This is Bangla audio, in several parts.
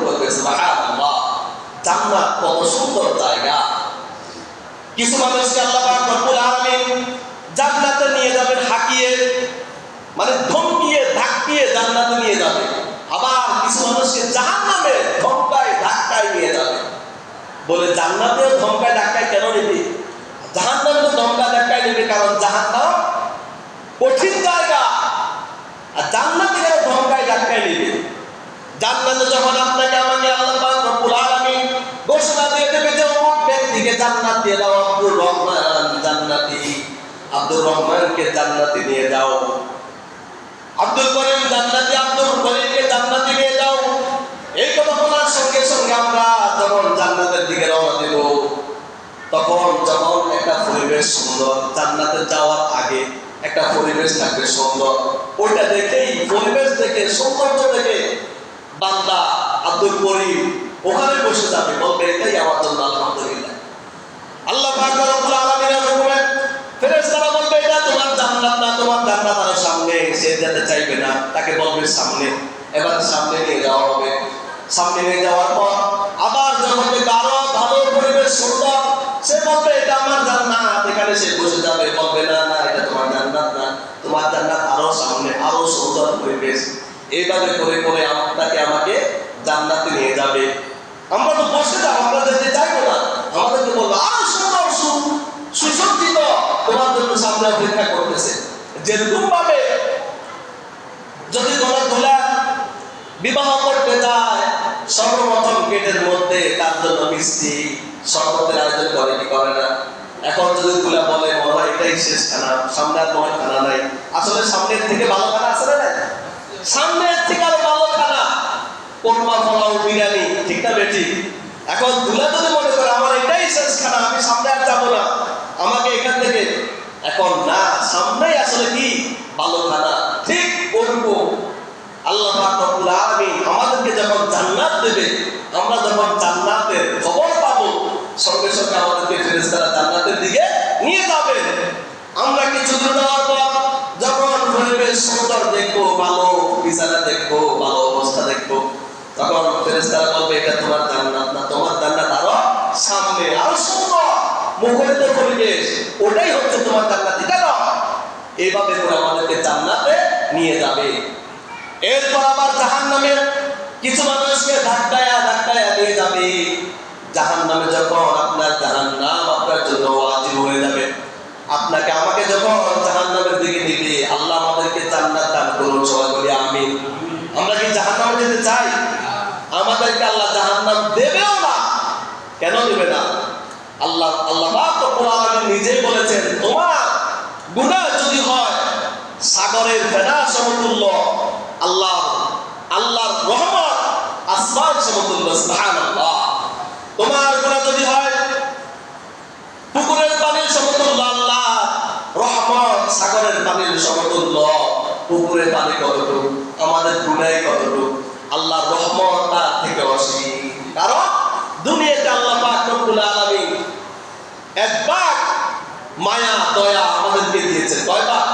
করবে। সুবহানাল্লাহ, জান্নাত কত সুন্দর জায়গা। কিছু মানুষকে আল্লাহ পাক রব্বুল আলামিন জান্নাতে নিয়ে যাবেন হাঁকিয়ে, মানে ধমকিয়ে ধাক্কিয়ে জান্নাতে নিয়ে যাবে। আবার কিছু মানুষকে জাহান্নামে ধমকায় ধাক্কায় নিয়ে যাবে। বলে জান্নাতেও ধমকায় ধাক্কায় কেন নিবি? জাহান্নামে তো ধমকা ধাক্কায় নেবে, কারণ জাহান্নাম কঠিন জায়গা, আর জান্নাতে কেন ধমকায় ধাক্কায় নেবে? জান্নাতে যখন আপনাকে আমাকে আল্লাহ পাক রব্বুল আলামিন ঘোষণা দিয়ে দেবে যে অমুক ব্যক্তিকে জান্নাত দিয়ে দাও, আব্দুর রহমান জান্নাতি, আব্দুর রহমানকে জান্নাতে নিয়ে যাও, আব্দুল করিম জান্নাতি, আব্দুল করিমকে জান্নাতে নিয়ে যাও। এই কথা বলার সঙ্গে সঙ্গে আমরা যখন জান্নাতের দিকে রওনা দেব, তখন যখন একটা পরিবেশ সুন্দর, জান্নাতে যাওয়ার আগে একটা পরিবেশ থাকবে সুন্দর, ওইটা দেখেই, পরিবেশ দেখে, সৌন্দর্য দেখে বান্দা আব্দুল করিম ওখানে বসে যাবে, বলবে এটাই আমার জন্য আলহামদুলিল্লাহ। আল্লাহ পাক রব্বুল আলামিনের হুকুমে ফেরেশতারা বলবে এটা তোমার জান্নাত না, তোমার জান্নাত আর সামনে। সে যেতে চাইবে না, তাকে বলবে সামনে। এবার সামনে নিয়ে যাওয়া হবে। সামনে নিয়ে যাওয়ার পর আবার যখন আরো ভালো পরিবেশ সুন্দর, সে বলবে এটা আমার জান্নাত, এখানে সে বসে যাবে, বলবে না না এটা তোমার জান্নাত না, তোমার জান্নাত আরো সামনে, আরো সুন্দর পরিবেশ। এইভাবে করে করে আপনাকে আমাকে জান্নাতে নিয়ে যাবে। আমরা তো বসে যাবো, আমরা যেতে চাইবো না, আমাদেরকে বলবো আরো সুন্দর সুসজ্জিত তোমার জন্য সামনে অপেক্ষা করতেছে। যেরকম ভাবে যদি কোনো দোলা বিবাহ করতে যায়, সর্বপ্রথম গেটের মধ্যে তার জন্য মিষ্টি শরবতের আয়োজন করে কি করে না? এখন যদি দোলা বলে মনে হয় এটাই শেষ খানা, সামনে আর কোনো খানা নাই, আসলে সামনের থেকে ভালো খানা আছে না? সামনের থেকে আরো ভালো খানা, কোরমা, পোলাও, বিরিয়ানি, ঠিক না বেটি? এখন দুলা যদি মনে করে আমার এটাই শেষ খানা, আমি সামনে আর যাবো না, আমাকে এখান থেকে, এখন না, সামনেই আসলে কি ভালো খানা। ঠিক ওরকম আল্লাহ পাক রব্বুল আলামিন আমাদেরকে যখন জান্নাত দেবে, আমরা যখন জান্নাতের খবর পাবো, সঙ্গে সঙ্গে আমাদেরকে ফেরেশতারা জান্নাতের দিকে নিয়ে যাবেন। আমরা কিছু দূর যাওয়ার পর যখন পরিবেশ সুন্দর দেখবো, ভালো বিছানা দেখবো, ভালো অবস্থা দেখবো, তখন ফেরেশতারা বলবে এটা তোমার জান্নাত না, তোমার জান্নাত আরো সামনে, আরো সুন্দর মুখরিত পরিবেশ, ওটাই হচ্ছে তোমার জান্নাত, এটা নয়। এইভাবে করে আমাদেরকে জান্নাতে নিয়ে যাবে। এরপর আবার জাহান্নামের কিছু মানুষকে ধাক্কায়া ধাক্কায়া নিয়ে যাবে। জাহান্নামে যখন আপনার জাহান্নাম আপনার জন্য ওয়াজিব হয়ে যাবে, আপনাকে আমাকে যখন জাহান্নামের দিকে নিবে, আল্লাহ আমাদেরকে জান্নাত দান করুন, সবাই বলি আমিন। আমরা কি জাহান্নামে যেতে চাই? আমাদেরকে আল্লাহ জাহান্নাম দেবেও না। কেন দেবে না? আল্লাহ পাক রব্বুল আলামিন নিজেই বলেছেন, তোমার গুনাহ যদি হয় সাগরের ফেনা সমতুল্য, আল্লাহর রহমত আসমান সমতুল্য, সুবহানাল্লাহ। তোমার গুনাহ যদি হয় পুকুরের পানির সমতুল্য, আল্লাহর রহমত সাগরের পানির সমতুল্য। পুকুরের পানি কতটুকু, আমাদের গুনাহ কতটুকু, আল্লাহর রহমত তার থেকে অসীম। কারণ দুনিয়াতে আল্লাহ পাক রব্বুল আলামিন এক ভাগ মায়া দয়া আমাদেরকে দিয়েছেন। কয় ভাগ?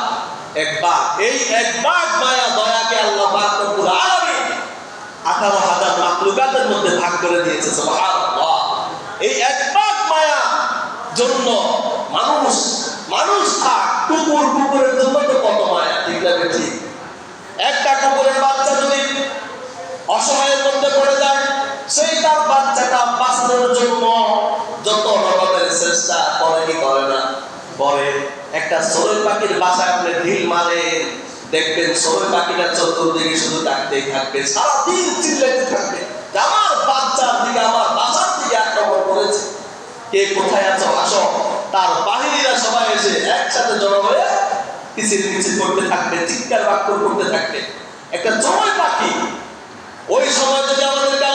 এক ভাগ। এই এক ভাগ মায়া দয়াকে আল্লাহ পাক রব্বুল আলামিন 18,000 মাখলুকাতের মধ্যে ভাগ করে দিয়েছে। সুবহানাল্লাহ। এই এক ভাগ মায়া জন্য মানুষ থাক, কুকুরের জন্য তো কত মায়া, ঠিক না ঠিক? একটা কুকুরের বাচ্চা যদি অসময়ের মধ্যে পড়ে যায়, সেই তার বাচ্চাটা বাঁচানোর জন্য যত রকমের চেষ্টা করে কি করে না? করে। একটা চড়ুই পাখির বাসায় আপনি ঢিল মারে, দেখবেন চড়ুই পাখিটা চতুর্দিকে শুধু ডাকতেই থাকবে, সারাদিন চিল্লাতে থাকবে, আমার বাচ্চার দিকে, আমার বাসার দিকে আক্রমণ করেছে, কে কোথায় আছো আসো। তার বাহিনীরা সবাই এসে একসাথে জড়ো হয়ে কিচির মিছিল করতে থাকবে, চিৎকার বাক্য করতে থাকবে। একটা চড়ুই পাখি ওই সময় যদি আমাদেরকে